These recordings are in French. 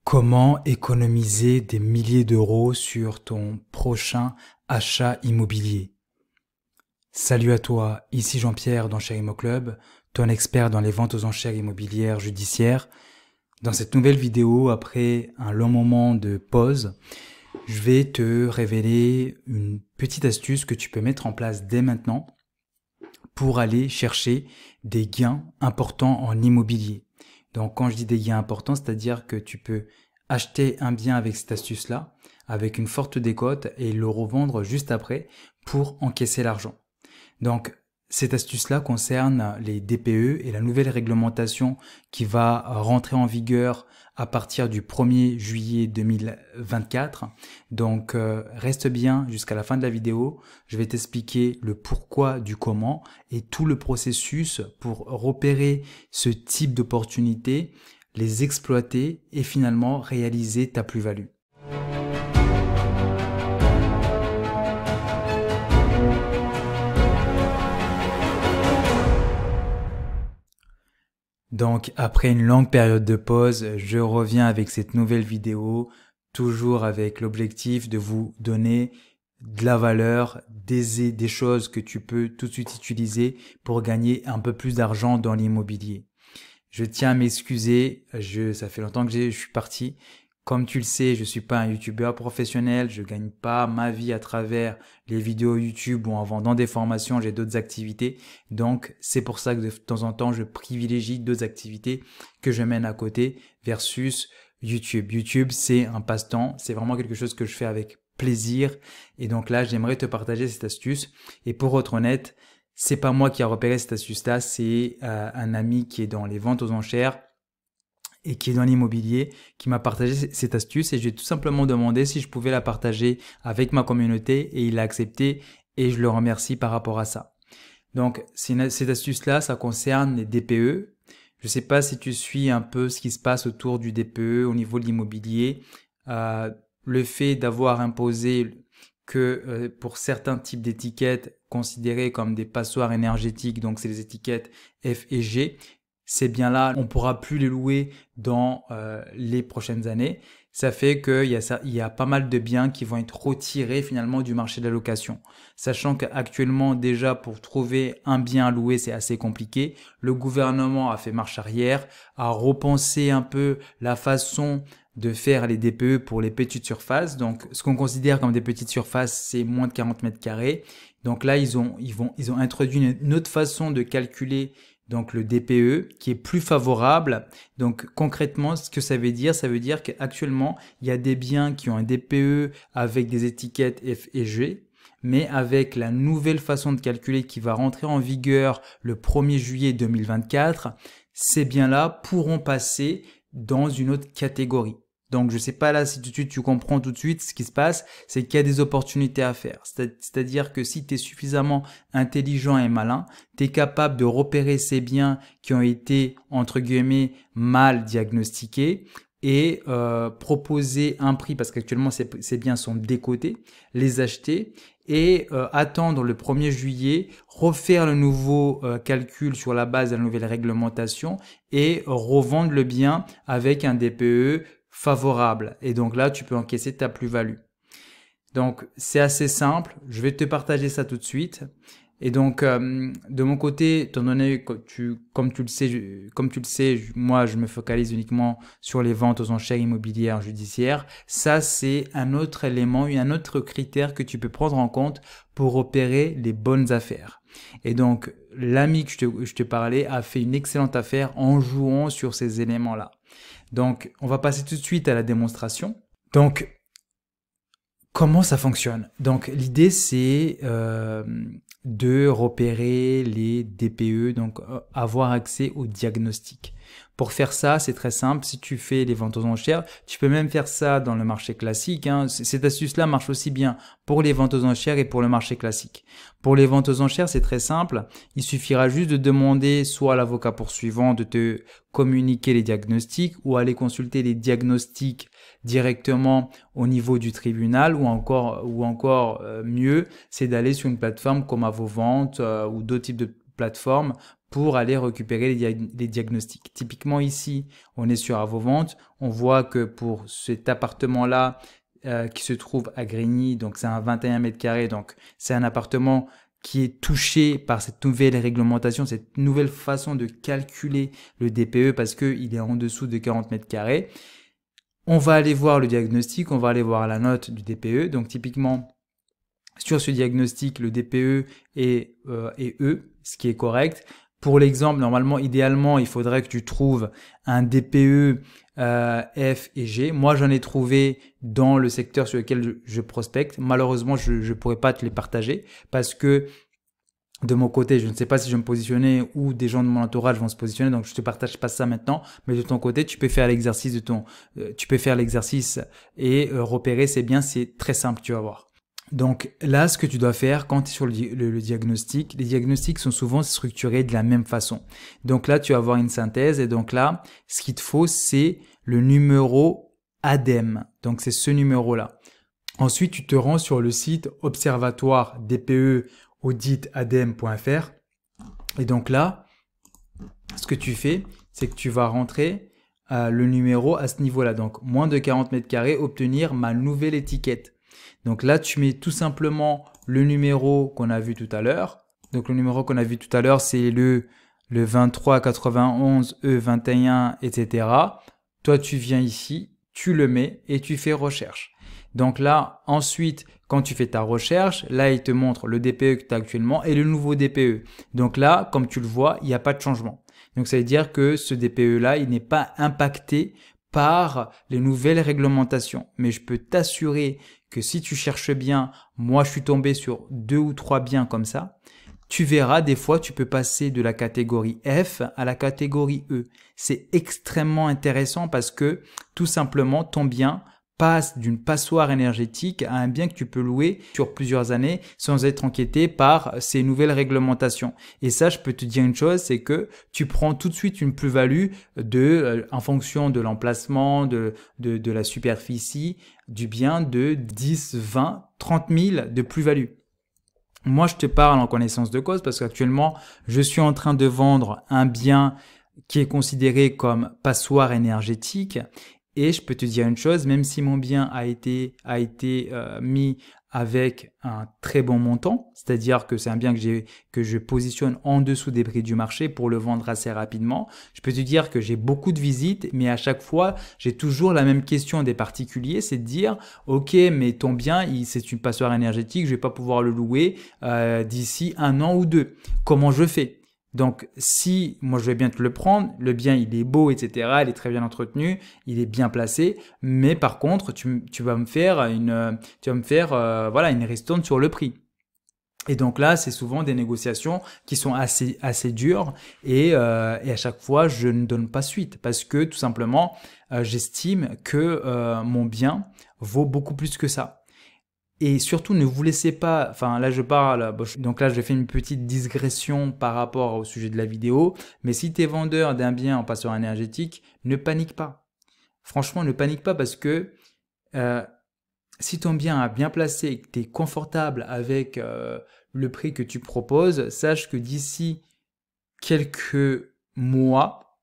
Comment économiser des milliers d'euros sur ton prochain achat immobilier? Salut à toi, ici Jean-Pierre d'Enchères Immo Club, ton expert dans les ventes aux enchères immobilières judiciaires. Dans cette nouvelle vidéo, après un long moment de pause, je vais te révéler une petite astuce que tu peux mettre en place dès maintenant pour aller chercher des gains importants en immobilier. Donc quand je dis des gains importants, c'est-à-dire que tu peux acheter un bien avec cette astuce-là, avec une forte décote et le revendre juste après pour encaisser l'argent. Donc cette astuce-là concerne les DPE et la nouvelle réglementation qui va rentrer en vigueur à partir du 1er juillet 2024. Donc reste bien jusqu'à la fin de la vidéo. Je vais t'expliquer le pourquoi du comment et tout le processus pour repérer ce type d'opportunités, les exploiter et finalement réaliser ta plus-value. Donc après une longue période de pause, je reviens avec cette nouvelle vidéo, toujours avec l'objectif de vous donner de la valeur, des choses que tu peux tout de suite utiliser pour gagner un peu plus d'argent dans l'immobilier. Je tiens à m'excuser, ça fait longtemps que je suis parti. Comme tu le sais, je suis pas un youtubeur professionnel, je gagne pas ma vie à travers les vidéos YouTube ou en vendant des formations, j'ai d'autres activités. Donc, c'est pour ça que de temps en temps, je privilégie d'autres activités que je mène à côté versus YouTube. YouTube, c'est un passe-temps, c'est vraiment quelque chose que je fais avec plaisir. Et donc là, j'aimerais te partager cette astuce. Et pour être honnête, c'est pas moi qui a repéré cette astuce-là, c'est un ami qui est dans les ventes aux enchères et qui est dans l'immobilier, qui m'a partagé cette astuce et je lui ai tout simplement demandé si je pouvais la partager avec ma communauté et il a accepté et je le remercie par rapport à ça. Donc cette astuce-là, ça concerne les DPE. Je ne sais pas si tu suis un peu ce qui se passe autour du DPE au niveau de l'immobilier. Le fait d'avoir imposé que pour certains types d'étiquettes considérées comme des passoires énergétiques, donc c'est les étiquettes F et G, ces biens-là, on ne pourra plus les louer dans les prochaines années. Ça fait qu'il y a pas mal de biens qui vont être retirés finalement du marché de la location. Sachant qu'actuellement déjà pour trouver un bien à louer c'est assez compliqué. Le gouvernement a fait marche arrière, a repensé un peu la façon de faire les DPE pour les petites surfaces. Donc ce qu'on considère comme des petites surfaces c'est moins de 40 mètres carrés. Donc là ils ont introduit une autre façon de calculer donc le DPE qui est plus favorable. Donc concrètement, ce que ça veut dire qu'actuellement, il y a des biens qui ont un DPE avec des étiquettes F et G, mais avec la nouvelle façon de calculer qui va rentrer en vigueur le 1er juillet 2024, ces biens-là pourront passer dans une autre catégorie. Donc je sais pas là si tout de suite tu comprends tout de suite ce qui se passe, c'est qu'il y a des opportunités à faire. C'est-à-dire que si tu es suffisamment intelligent et malin, tu es capable de repérer ces biens qui ont été entre guillemets mal diagnostiqués et proposer un prix parce qu'actuellement ces biens sont décotés, les acheter et attendre le 1er juillet, refaire le nouveau calcul sur la base de la nouvelle réglementation et revendre le bien avec un DPE favorable. Et donc là, tu peux encaisser ta plus-value. Donc, c'est assez simple. Je vais te partager ça tout de suite. Et donc, de mon côté, étant donné que comme tu le sais, moi, je me focalise uniquement sur les ventes aux enchères immobilières judiciaires. Ça, c'est un autre élément, un autre critère que tu peux prendre en compte pour opérer les bonnes affaires. Et donc, l'ami que je te parlais a fait une excellente affaire en jouant sur ces éléments-là. Donc, on va passer tout de suite à la démonstration. Donc, comment ça fonctionne? Donc, l'idée, c'est de repérer les DPE, donc avoir accès au diagnostic. Pour faire ça, c'est très simple. Si tu fais les ventes aux enchères, tu peux même faire ça dans le marché classique. Cette astuce-là marche aussi bien pour les ventes aux enchères et pour le marché classique. Pour les ventes aux enchères, c'est très simple. Il suffira juste de demander soit à l'avocat poursuivant de te communiquer les diagnostics ou aller consulter les diagnostics directement au niveau du tribunal ou encore mieux, c'est d'aller sur une plateforme comme AvoVente ou d'autres types de plateformes pour aller récupérer les diagnostics. Typiquement ici, on est sur Avovente, on voit que pour cet appartement-là qui se trouve à Grigny, donc c'est un 21 mètres carrés, donc c'est un appartement qui est touché par cette nouvelle réglementation, cette nouvelle façon de calculer le DPE parce qu'il est en dessous de 40 mètres carrés. On va aller voir le diagnostic, on va aller voir la note du DPE. Donc typiquement, sur ce diagnostic, le DPE est E, ce qui est correct. Pour l'exemple, normalement, idéalement, il faudrait que tu trouves un DPE F et G. Moi, j'en ai trouvé dans le secteur sur lequel je prospecte. Malheureusement, je ne pourrais pas te les partager parce que de mon côté, je ne sais pas si je vais me positionner ou des gens de mon entourage vont se positionner, donc je te partage pas ça maintenant. Mais de ton côté, tu peux faire l'exercice et repérer, c'est bien, c'est très simple, tu vas voir. Donc là, ce que tu dois faire quand tu es sur le diagnostic, les diagnostics sont souvent structurés de la même façon. Donc là, tu vas avoir une synthèse et donc là, ce qu'il te faut, c'est le numéro ADEME. Donc c'est ce numéro-là. Ensuite, tu te rends sur le site observatoire DPE auditadem.fr et donc là, ce que tu fais, c'est que tu vas rentrer le numéro à ce niveau-là. Donc, moins de 40 mètres carrés, obtenir ma nouvelle étiquette. Donc là, tu mets tout simplement le numéro qu'on a vu tout à l'heure. Donc, le numéro qu'on a vu tout à l'heure, c'est le 2391 E21, etc. Toi, tu viens ici, tu le mets et tu fais recherche. Donc là, ensuite, quand tu fais ta recherche, là, il te montre le DPE que tu as actuellement et le nouveau DPE. Donc là, comme tu le vois, il n'y a pas de changement. Donc ça veut dire que ce DPE-là, il n'est pas impacté par les nouvelles réglementations. Mais je peux t'assurer que si tu cherches bien, moi, je suis tombé sur 2 ou 3 biens comme ça. Tu verras, des fois, tu peux passer de la catégorie F à la catégorie E. C'est extrêmement intéressant parce que tout simplement, ton bien passe d'une passoire énergétique à un bien que tu peux louer sur plusieurs années sans être inquiété par ces nouvelles réglementations. Et ça, je peux te dire une chose, c'est que tu prends tout de suite une plus-value en fonction de l'emplacement, de la superficie du bien de 10, 20, 30 000 de plus-value. Moi, je te parle en connaissance de cause parce qu'actuellement, je suis en train de vendre un bien qui est considéré comme passoire énergétique. Et je peux te dire une chose, même si mon bien a été mis avec un très bon montant, c'est-à-dire que c'est un bien que je positionne en dessous des prix du marché pour le vendre assez rapidement, je peux te dire que j'ai beaucoup de visites, mais à chaque fois, j'ai toujours la même question des particuliers, c'est de dire, ok, mais ton bien, c'est une passoire énergétique, je vais pas pouvoir le louer d'ici 1 an ou 2. Comment je fais ? Donc, si moi je vais bien te le prendre, le bien il est beau, etc., il est très bien entretenu, il est bien placé, mais par contre tu vas me faire une ristourne sur le prix. Et donc là, c'est souvent des négociations qui sont assez dures et à chaque fois je ne donne pas suite parce que tout simplement j'estime que mon bien vaut beaucoup plus que ça. Et surtout, ne vous laissez pas, enfin là je parle, donc là je fais une petite digression par rapport au sujet de la vidéo, mais si tu es vendeur d'un bien en passoire énergétique, ne panique pas. Franchement, ne panique pas parce que si ton bien est bien placé et que tu es confortable avec le prix que tu proposes, sache que d'ici quelques mois,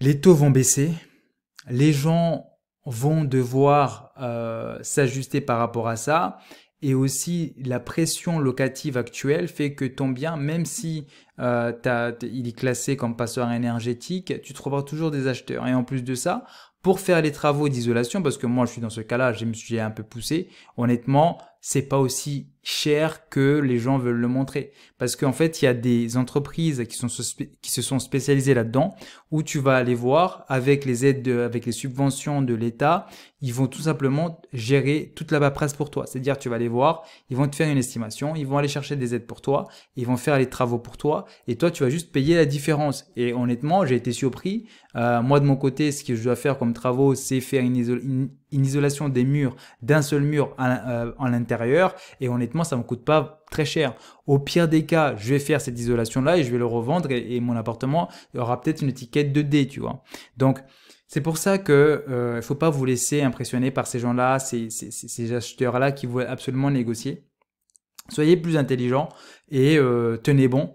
les taux vont baisser, les gens vont devoir s'ajuster par rapport à ça et aussi la pression locative actuelle fait que ton bien, même si il est classé comme passoire énergétique, tu trouveras toujours des acheteurs. Et en plus de ça, pour faire les travaux d'isolation, parce que moi je suis dans ce cas-là, j'ai un peu poussé, honnêtement, c'est pas aussi cher que les gens veulent le montrer. Parce qu'en fait, il y a des entreprises qui se sont spécialisées là-dedans, où tu vas aller voir avec les aides, avec les subventions de l'État, ils vont tout simplement gérer toute la paperasse pour toi. C'est-à-dire, tu vas aller voir, ils vont te faire une estimation, ils vont aller chercher des aides pour toi, ils vont faire les travaux pour toi, et toi, tu vas juste payer la différence. Et honnêtement, j'ai été surpris. Moi, de mon côté, ce que je dois faire comme travaux, c'est faire une isolation des murs, d'un seul mur en l'intérieur, et honnêtement, ça me coûte pas très cher. Au pire des cas, je vais faire cette isolation-là et je vais le revendre et mon appartement aura peut-être une étiquette 2D, tu vois. Donc, c'est pour ça que faut pas vous laisser impressionner par ces gens-là, ces acheteurs-là qui veulent absolument négocier. Soyez plus intelligents et tenez bon.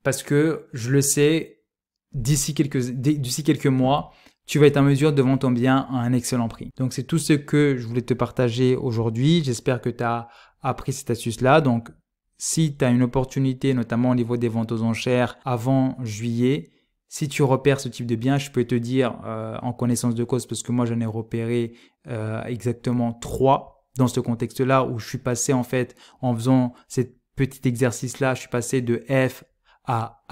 parce que je le sais, d'ici quelques mois, tu vas être en mesure de vendre ton bien à un excellent prix. Donc, c'est tout ce que je voulais te partager aujourd'hui. J'espère que tu as appris cette astuce-là. Donc, si tu as une opportunité, notamment au niveau des ventes aux enchères avant juillet, si tu repères ce type de bien, je peux te dire en connaissance de cause, parce que moi, j'en ai repéré exactement 3 dans ce contexte-là où je suis passé en fait en faisant ce petit exercice-là, je suis passé de F à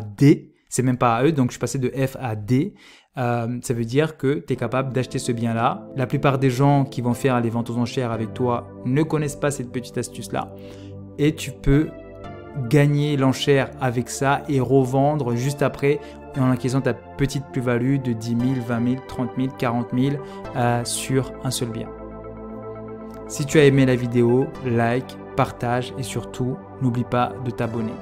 D. C'est même pas à E, donc je suis passé de F à D. Ça veut dire que tu es capable d'acheter ce bien-là. La plupart des gens qui vont faire les ventes aux enchères avec toi ne connaissent pas cette petite astuce-là. Et tu peux gagner l'enchère avec ça et revendre juste après en encaissant ta petite plus-value de 10 000, 20 000, 30 000, 40 000 sur un seul bien. Si tu as aimé la vidéo, like, partage et surtout, n'oublie pas de t'abonner.